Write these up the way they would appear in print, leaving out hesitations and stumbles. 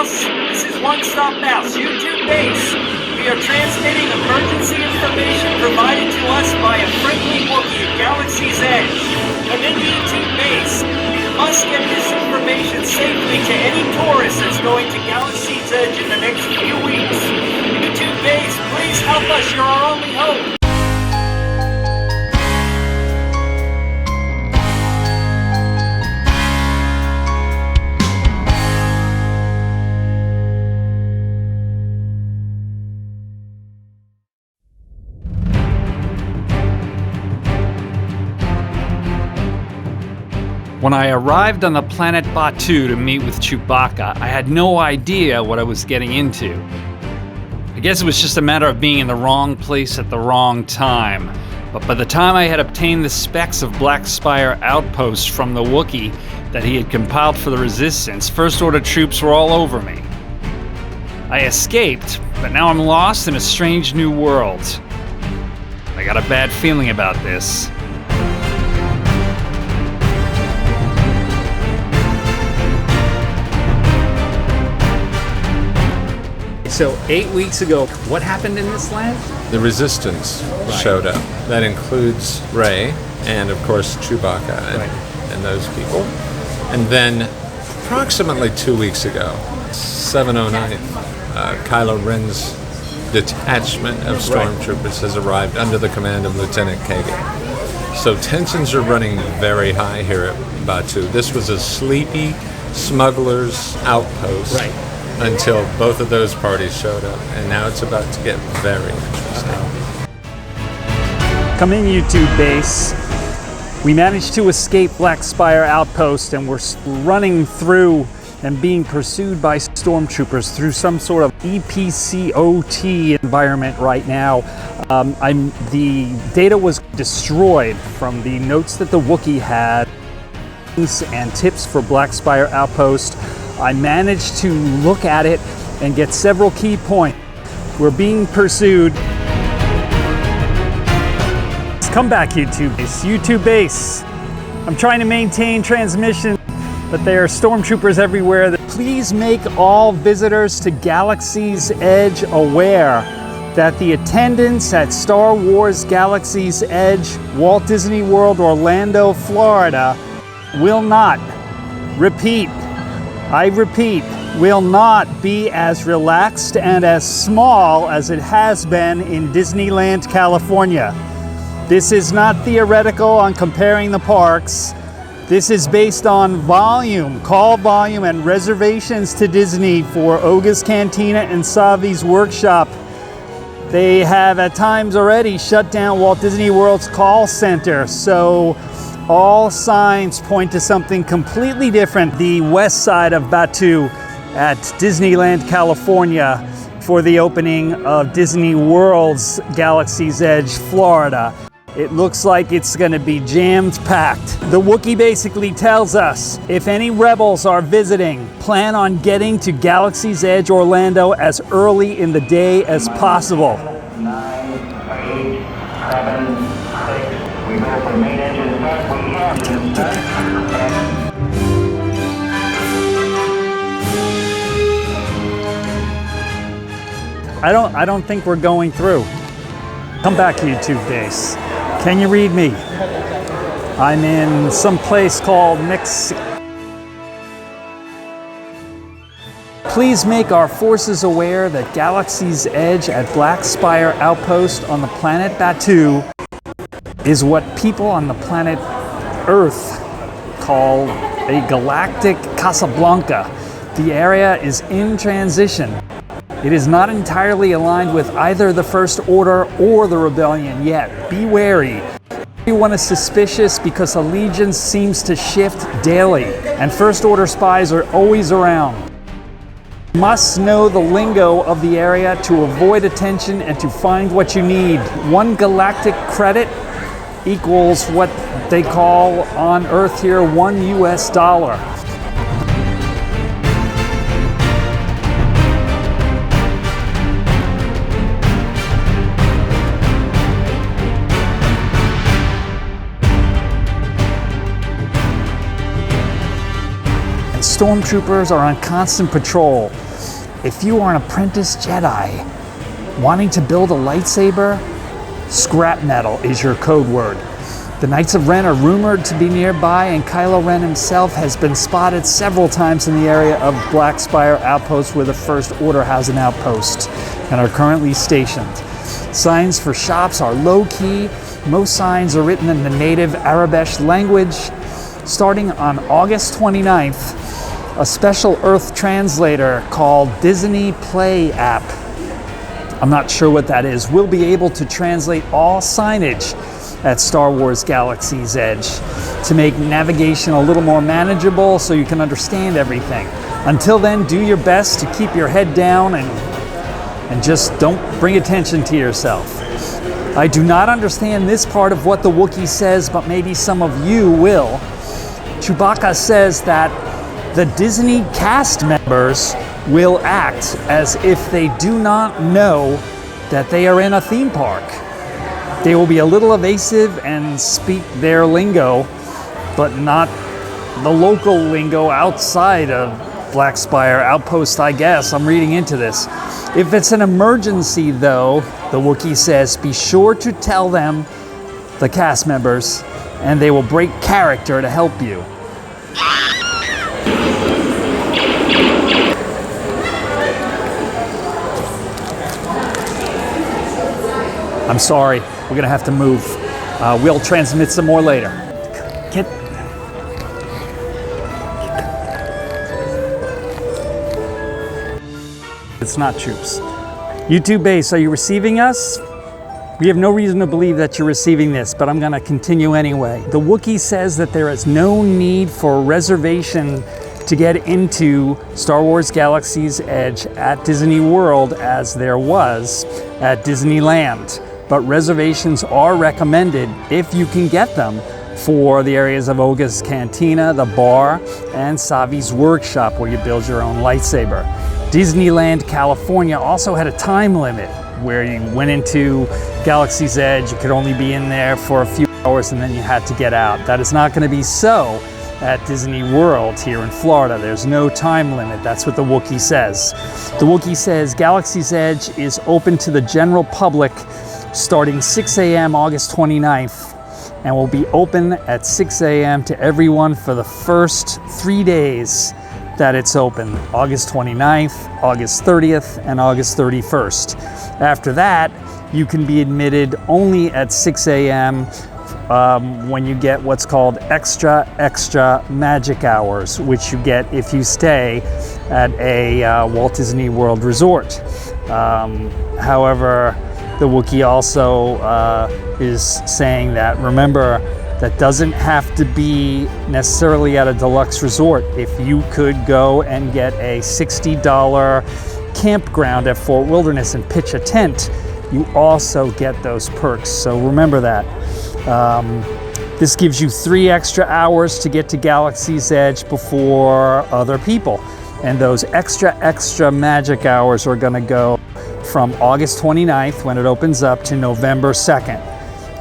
Mouse. This is One Stop Mouse, YouTube base. We are transmitting emergency information provided to us by a friendly Wookie at Galaxy's Edge. Come in YouTube base. You must get this information safely to any tourist that's going to Galaxy's Edge in the next few weeks. YouTube base, please help us. You're our only hope. When I arrived on the planet Batuu to meet with Chewbacca, I had no idea what I was getting into. I guess it was just a matter of being in the wrong place at the wrong time. But by the time I had obtained the specs of Black Spire Outpost from the Wookie that he had compiled for the Resistance, First Order troops were all over me. I escaped, but now I'm lost in a strange new world. I got a bad feeling about this. So 8 weeks ago, what happened in this land? The Resistance showed up. That includes Rey and, of course, Chewbacca and those people. And then approximately 2 weeks ago, 709, Kylo Ren's detachment of stormtroopers has arrived under the command of Lieutenant Kagan. So tensions are running very high here at Batuu. This was a sleepy smuggler's outpost. Until both of those parties showed up, and now it's about to get very interesting. Come in, YouTube base. We managed to escape Black Spire Outpost, and we're running through and being pursued by stormtroopers through some sort of EPCOT environment right now. The data was destroyed from the notes that the Wookie had and tips for Black Spire Outpost. I managed to look at it and get several key points. We're being pursued. Come back, YouTube base. YouTube base. I'm trying to maintain transmission, but there are stormtroopers everywhere. Please make all visitors to Galaxy's Edge aware that the attendance at Star Wars Galaxy's Edge, Walt Disney World, Orlando, Florida, will not, I repeat, will not be as relaxed and as small as it has been in Disneyland, California. This is not theoretical on comparing the parks. This is based on volume, call volume, and reservations to Disney for Oga's Cantina and Savi's Workshop. They have at times already shut down Walt Disney World's call center, so all signs point to something completely different. The west side of Batuu at Disneyland, California, for the opening of Disney World's Galaxy's Edge, Florida. It looks like it's going to be jam-packed. The Wookie basically tells us if any rebels are visiting, plan on getting to Galaxy's Edge, Orlando as early in the day as possible. 9, 8, 7, 6. We go for main engine start. We have to start. I don't think we're going through. Come back, YouTube base. Can you read me? I'm in some place called Please make our forces aware that Galaxy's Edge at Black Spire Outpost on the planet Batuu is what people on the planet Earth call a galactic Casablanca. The area is in transition. It is not entirely aligned with either the First Order or the Rebellion yet. Be wary. Everyone is suspicious because allegiance seems to shift daily, and First Order spies are always around. You must know the lingo of the area to avoid attention and to find what you need. 1 galactic credit equals what they call on Earth here $1 US. Stormtroopers are on constant patrol. if you are an apprentice Jedi wanting to build a lightsaber, scrap metal is your code word. The Knights of Ren are rumored to be nearby, and Kylo Ren himself has been spotted several times in the area of Black Spire Outpost, where the First Order has an outpost and are currently stationed. Signs for shops are low-key. Most signs are written in the native Arabic language. Starting on August 29th, a special Earth translator called Disney Play app, I'm not sure what that is, will be able to translate all signage at Star Wars Galaxy's Edge to make navigation a little more manageable so you can understand everything. Until then, do your best to keep your head down and just don't bring attention to yourself. I do not understand this part of what the Wookiee says, but maybe some of you will. Chewbacca says that the Disney cast members will act as if they do not know that they are in a theme park. They will be a little evasive and speak their lingo, but not the local lingo outside of Black Spire Outpost, I guess. I'm reading into this. If it's an emergency, though, the Wookiee says, be sure to tell them, the cast members, and they will break character to help you. I'm sorry, we're gonna have to move. We'll transmit some more later. Get. It's not troops. YouTube base, are you receiving us? We have no reason to believe that you're receiving this, but I'm gonna continue anyway. The Wookiee says that there is no need for a reservation to get into Star Wars Galaxy's Edge at Disney World as there was at Disneyland. But reservations are recommended if you can get them for the areas of Oga's Cantina, the bar, and Savi's workshop where you build your own lightsaber. Disneyland California also had a time limit where you went into Galaxy's Edge, you could only be in there for a few hours and then you had to get out. That is not going to be so at Disney World here in Florida. There's no time limit. That's what the Wookiee says. The Wookiee says Galaxy's Edge is open to the general public starting 6 a.m. August 29th, and will be open at 6 a.m. to everyone for the first 3 days that it's open, August 29th, August 30th, and August 31st. After that, you can be admitted only at 6 a.m. When you get what's called extra magic hours, which you get if you stay at a Walt Disney World resort. However, the Wookiee also is saying that, remember, that doesn't have to be necessarily at a deluxe resort. If you could go and get a $60 campground at Fort Wilderness and pitch a tent, you also get those perks. So remember that. This gives you 3 extra hours to get to Galaxy's Edge before other people. And those extra magic hours are gonna go from August 29th, when it opens up, to November 2nd.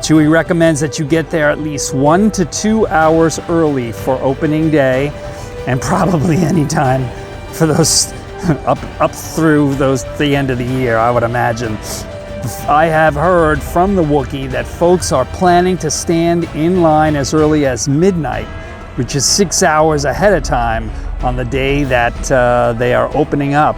Chewie recommends that you get there at least 1 to 2 hours early for opening day, and probably any time for those up through the end of the year, I would imagine. I have heard from the Wookiee that folks are planning to stand in line as early as midnight, which is 6 hours ahead of time on the day that they are opening up.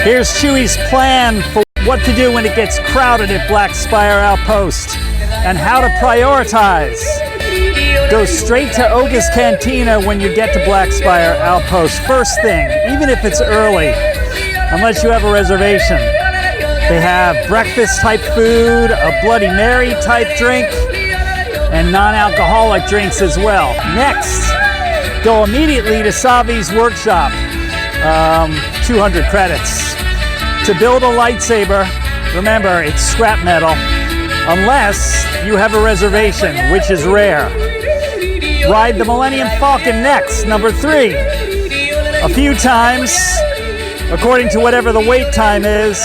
Here's Chewie's plan for what to do when it gets crowded at Black Spire Outpost and how to prioritize. Go straight to Oga's Cantina when you get to Black Spire Outpost. First thing, even if it's early, unless you have a reservation. They have breakfast type food, a Bloody Mary type drink, and non-alcoholic drinks as well. Next, go immediately to Savi's workshop. 200 credits. To build a lightsaber, remember, it's scrap metal, unless you have a reservation, which is rare. Ride the Millennium Falcon next, number 3. A few times, according to whatever the wait time is.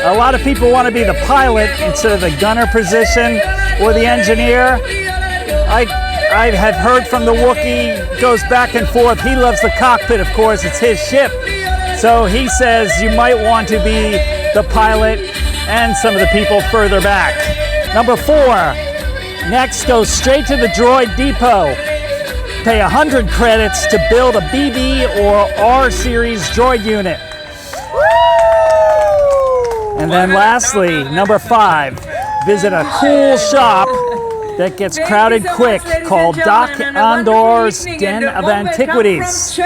A lot of people want to be the pilot instead of the gunner position or the engineer. I have heard from the Wookie, goes back and forth. He loves the cockpit, of course, it's his ship. So he says you might want to be the pilot and some of the people further back. Number 4, next go straight to the droid depot. Pay 100 credits to build a BB or R series droid unit. And then lastly, number 5, visit a cool shop that gets crowded quick called Doc Andor's Den of Antiquities.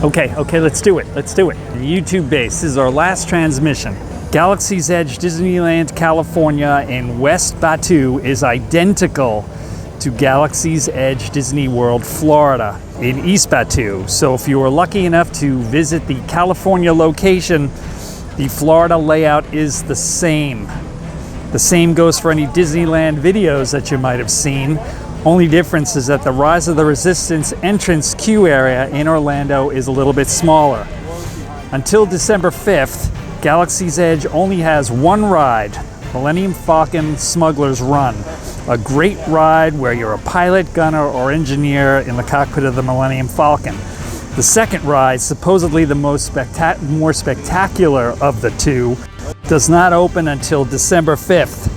Okay, let's do it. The YouTube base, this is our last transmission. Galaxy's Edge Disneyland California in West Batu is identical to Galaxy's Edge Disney World Florida in East Batu. So if you were lucky enough to visit the California location, the Florida layout is the same. The same goes for any Disneyland videos that you might have seen. Only difference is that the Rise of the Resistance entrance queue area in Orlando is a little bit smaller. Until December 5th, Galaxy's Edge only has one ride, Millennium Falcon Smuggler's Run. A great ride where you're a pilot, gunner, or engineer in the cockpit of the Millennium Falcon. The second ride, supposedly the more spectacular of the two, does not open until December 5th.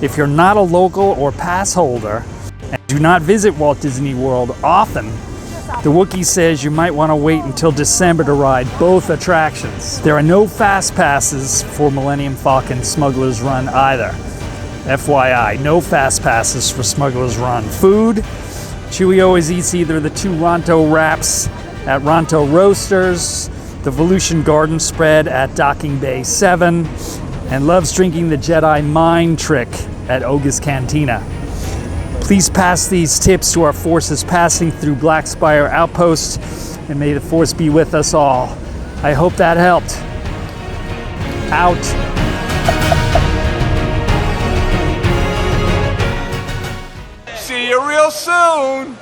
If you're not a local or pass holder and do not visit Walt Disney World often, the Wookie says you might want to wait until December to ride both attractions. There are no fast passes for Millennium Falcon Smuggler's Run either. FYI, no fast passes for Smuggler's Run. Food, Chewie always eats either the 2 Ronto wraps at Ronto Roasters, the Volution Garden Spread at Docking Bay 7, and loves drinking the Jedi Mind Trick at Oga's Cantina. Please pass these tips to our forces passing through Black Spire Outpost, and may the Force be with us all. I hope that helped. Out. See you real soon.